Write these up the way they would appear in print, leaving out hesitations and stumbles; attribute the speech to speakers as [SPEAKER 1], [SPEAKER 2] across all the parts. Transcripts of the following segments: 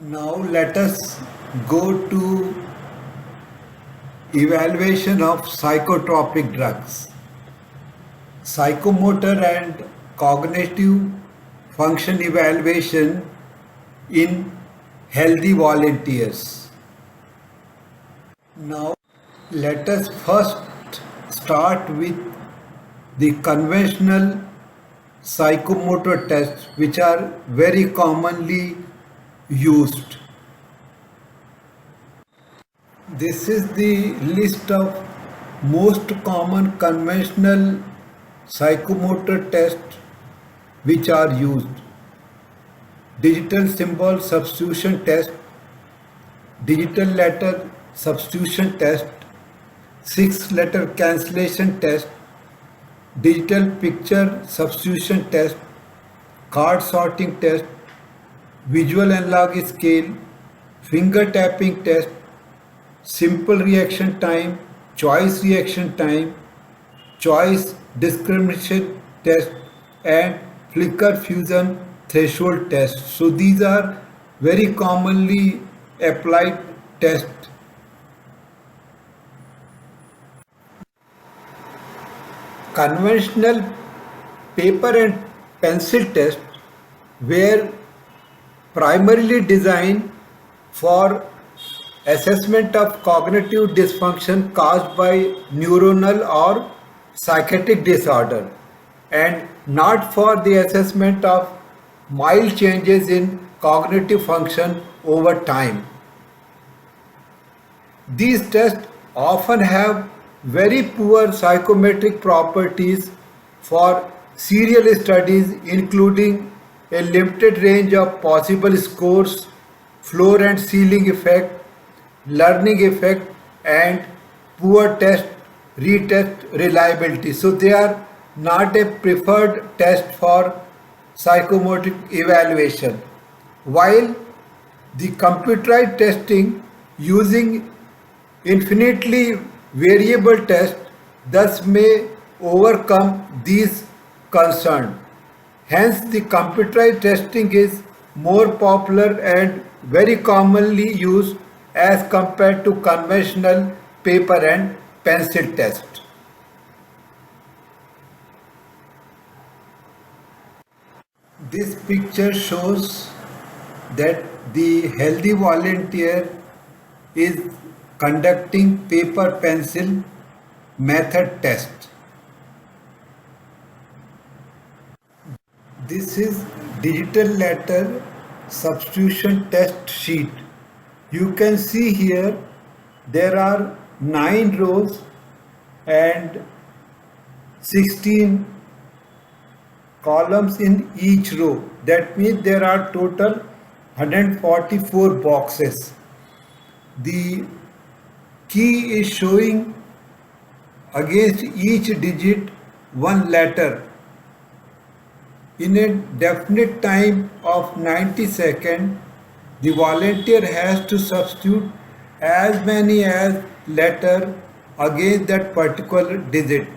[SPEAKER 1] Now let us go to evaluation of psychotropic drugs. Psychomotor and cognitive function evaluation in healthy volunteers. Now let us first start with the conventional psychomotor tests which are very commonly used. This is the list of most common conventional psychomotor tests which are used. Digital symbol substitution test, digital letter substitution test, 6-letter cancellation test, digital picture substitution test, card sorting test, visual analog scale, finger tapping test, simple reaction time, choice reaction time, choice discrimination test, and flicker fusion threshold test. So these are very commonly applied tests. Conventional paper and pencil test were primarily designed for assessment of cognitive dysfunction caused by neuronal or psychiatric disorder and not for the assessment of mild changes in cognitive function over time. These tests often have very poor psychometric properties for serial studies, including a limited range of possible scores, floor and ceiling effect, learning effect, and poor test retest reliability. So they are not a preferred test for psychomotor evaluation. While the computerized testing using infinitely variable test thus may overcome these concerns. Hence, the computerized testing is more popular and very commonly used as compared to conventional paper and pencil test. This picture shows that the healthy volunteer is conducting paper pencil method test. This is digital letter substitution test sheet. You can see here there are 9 rows and 16 columns in each row. That means there are total 144 boxes. The key is showing against each digit one letter. In a definite time of 90 seconds, the volunteer has to substitute as many as letter against that particular digit.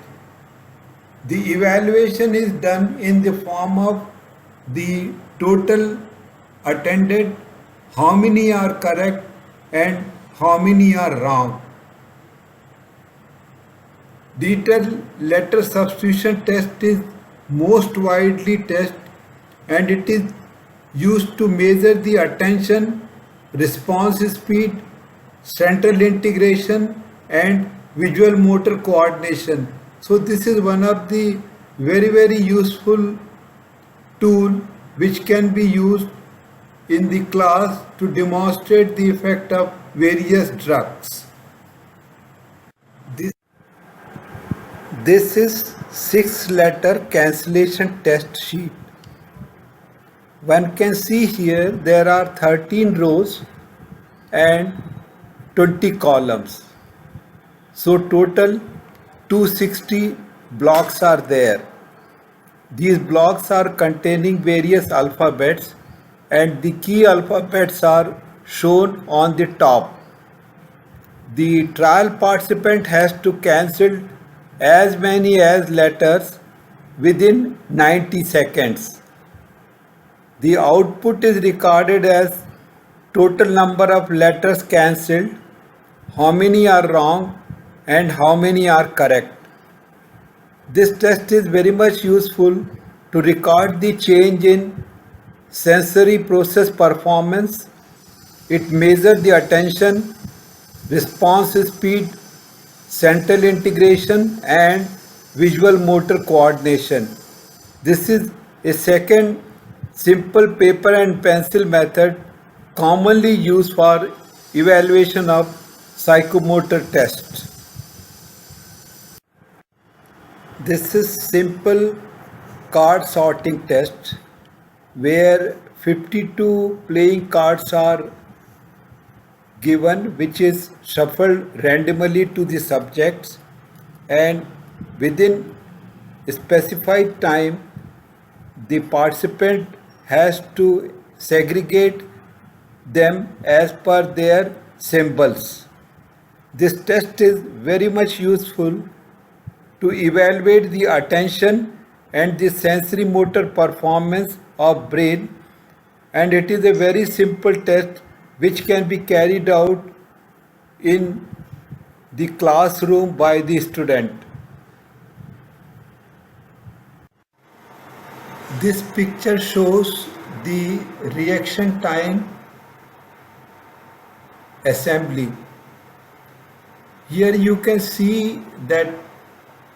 [SPEAKER 1] The evaluation is done in the form of the total attended, how many are correct and how many are wrong. Detailed letter substitution test is most widely tested and it is used to measure the attention, response speed, central integration and visual motor coordination. So this is one of the very useful tool which can be used in the class to demonstrate the effect of various drugs. This is 6-letter cancellation test sheet. One can see here there are 13 rows and 20 columns. So total 260 blocks are there. These blocks are containing various alphabets and the key alphabets are shown on the top. The trial participant has to cancel as many as letters within 90 seconds. The output is recorded as total number of letters cancelled, how many are wrong, and how many are correct. This test is very much useful to record the change in sensory process performance. It measures the attention, response speed, central integration, and visual motor coordination. This is a second simple paper and pencil method commonly used for evaluation of psychomotor tests. This is simple card sorting test where 52 playing cards are given, which is shuffled randomly to the subjects, and within a specified time the participant has to segregate them as per their symbols. This test is very much useful to evaluate the attention and the sensory motor performance of brain, and it is a very simple test which can be carried out in the classroom by the student. This picture shows the reaction time assembly. Here you can see that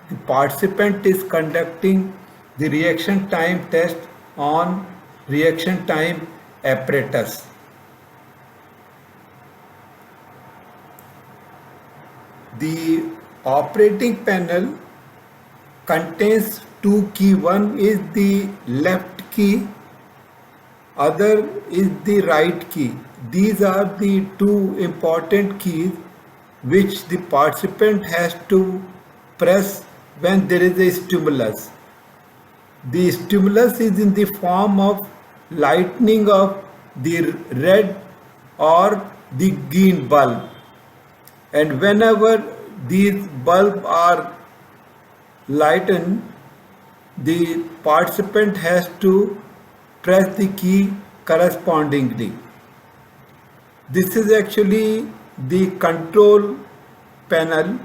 [SPEAKER 1] the participant is conducting the reaction time test on reaction time apparatus. The operating panel contains two keys. One is the left key, other is the right key. These are the two important keys which the participant has to press when there is a stimulus. The stimulus is in the form of lightening of the red or the green bulb, and whenever these bulbs are lightened, the participant has to press the key correspondingly. This is actually the control panel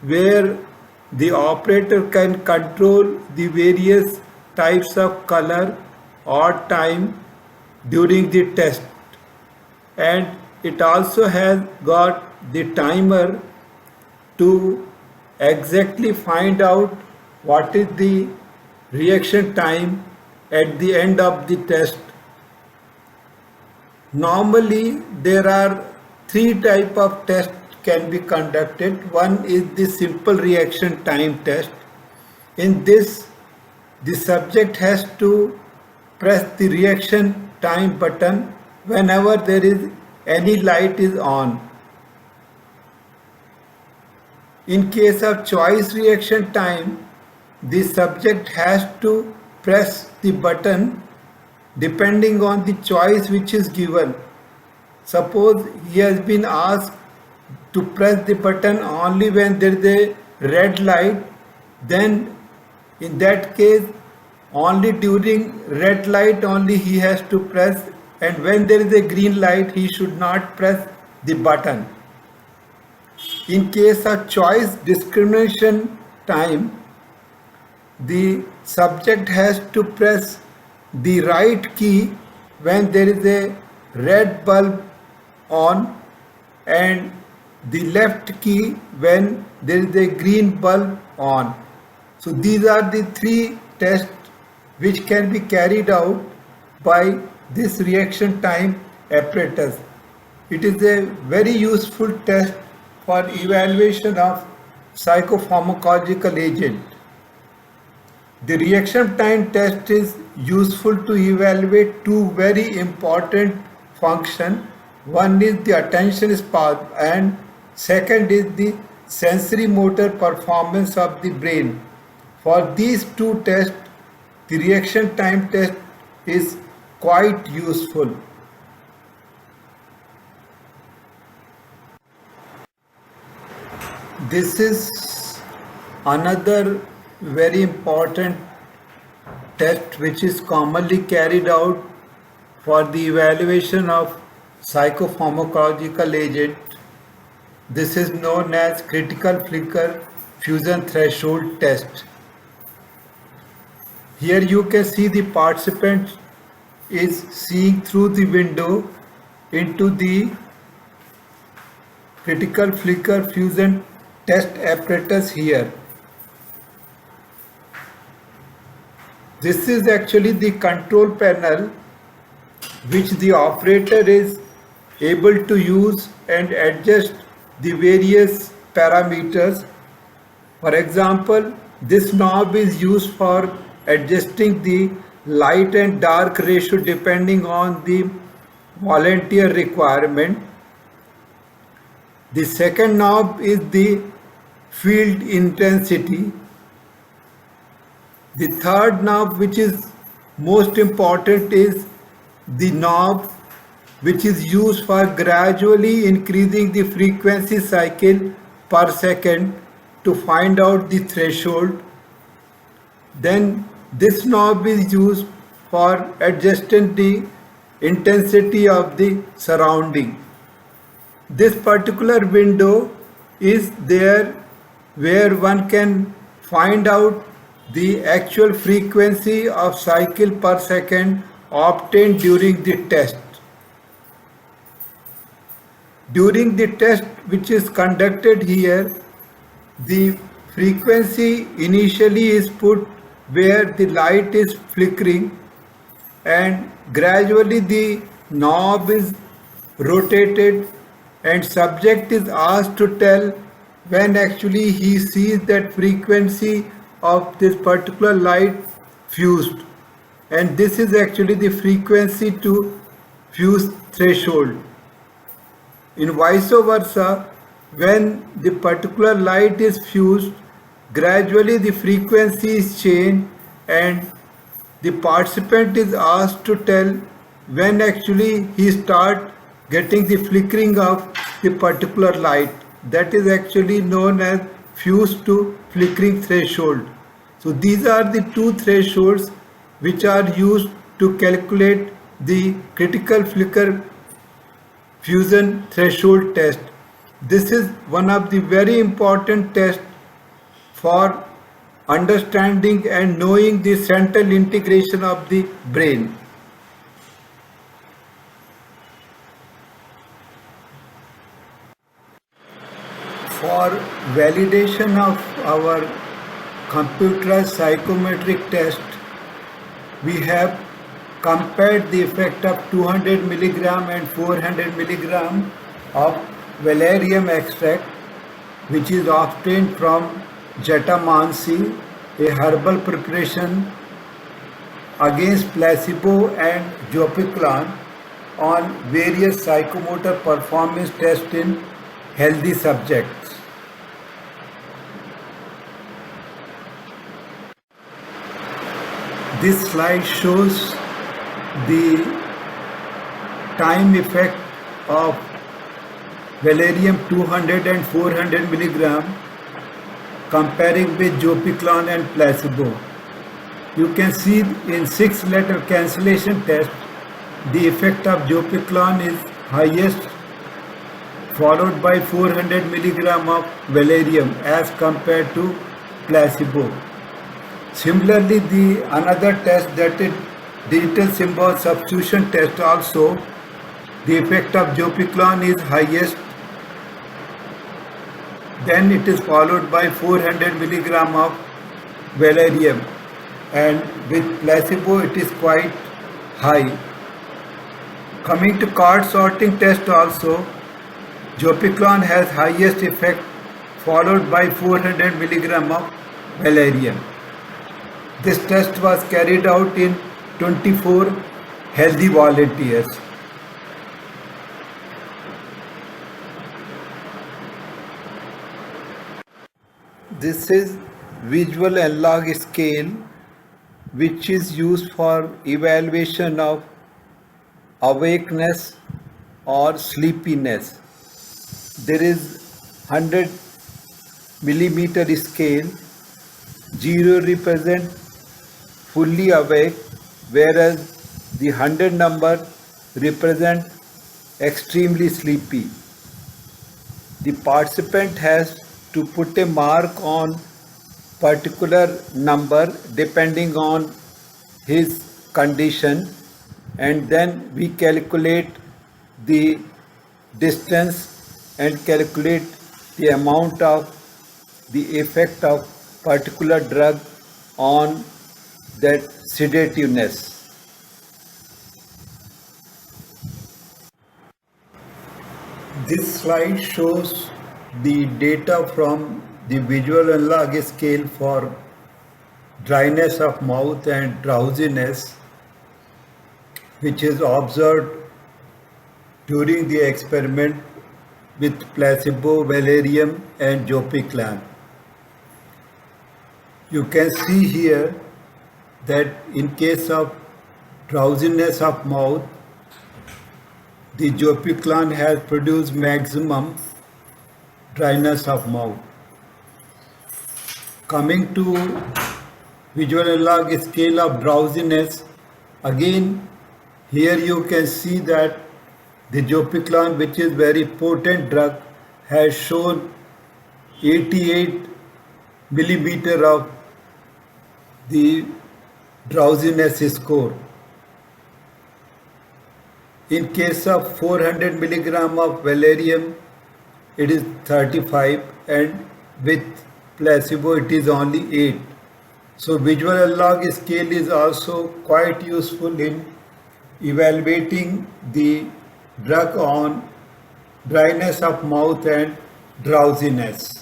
[SPEAKER 1] where the operator can control the various types of color or time during the test, and it also has got the timer to exactly find out what is the reaction time at the end of the test. Normally there are three types of tests can be conducted. One is the simple reaction time test. In this, the subject has to press the reaction time button whenever there is any light is on. In case of choice reaction time, the subject has to press the button depending on the choice which is given. Suppose he has been asked to press the button only when there is a red light, then in that case only during red light only he has to press, and when there is a green light he should not press the button. In case of choice discrimination time, the subject has to press the right key when there is a red bulb on, and the left key when there is a green bulb on. So these are the three tests which can be carried out by this reaction time apparatus. It is a very useful test for evaluation of psychopharmacological agent. The reaction time test is useful to evaluate two very important functions. One is the attention span and second is the sensory motor performance of the brain. For these two tests, the reaction time test is quite useful. This is another very important test which is commonly carried out for the evaluation of psychopharmacological agent. This is known as critical flicker fusion threshold test. Here you can see the participant is seeing through the window into the critical flicker fusion test apparatus here. This is actually the control panel which the operator is able to use and adjust the various parameters. For example, this knob is used for adjusting the light and dark ratio depending on the volunteer requirement. The second knob is the field intensity. The third knob, which is most important, is the knob which is used for gradually increasing the frequency cycle per second to find out the threshold. Then this knob is used for adjusting the intensity of the surrounding. This particular window is there where one can find out the actual frequency of cycle per second obtained during the test. During the test which is conducted here, the frequency initially is put where the light is flickering, and gradually the knob is rotated and subject is asked to tell when actually he sees that frequency of this particular light fused, and this is actually the frequency to fuse threshold. In vice versa, when the particular light is fused, gradually the frequency is changed and the participant is asked to tell when actually he start getting the flickering of the particular light. That is actually known as fuse to flickering threshold. So these are the two thresholds which are used to calculate the critical flicker fusion threshold test. This is one of the very important tests for understanding and knowing the central integration of the brain. For validation of our computerized psychometric test, we have compared the effect of 200 milligram and 400 milligram of valerian extract, which is obtained from Jetamansi, a herbal preparation, against placebo and zopiclone on various psychomotor performance tests in healthy subjects. This slide shows the time effect of valerian 200 and 400 milligram comparing with zopiclone and placebo. You can see in 6-letter cancellation test, the effect of zopiclone is highest, followed by 400 milligram of valerian as compared to placebo. Similarly, the another test, that is digital symbol substitution test, also the effect of zopiclone is highest, then it is followed by 400 milligram of valerian, and with placebo it is quite high. Coming to card sorting test also, zopiclone has highest effect, followed by 400 milligram of valerian. This test was carried out in 24 healthy volunteers. This is visual analog scale, which is used for evaluation of awakeness or sleepiness. There is 100 millimeter scale. 0 represent fully awake, whereas the 100 number represent extremely sleepy. The participant has to put a mark on particular number depending on his condition, and then we calculate the distance and calculate the amount of the effect of particular drug on that sedativeness. This slide shows the data from the visual analog scale for dryness of mouth and drowsiness, which is observed during the experiment with placebo, valerium and zopiclan. You can see here that in case of drowsiness of mouth, the zopiclan has produced maximum dryness of mouth. Coming to visual analog scale of drowsiness, again here you can see that the zopiclan, which is very potent drug, has shown 88 millimeter of the drowsiness score. In case of 400 milligram of valerium, it is 35, and with placebo it is only 8. So visual analog scale is also quite useful in evaluating the drug on dryness of mouth and drowsiness.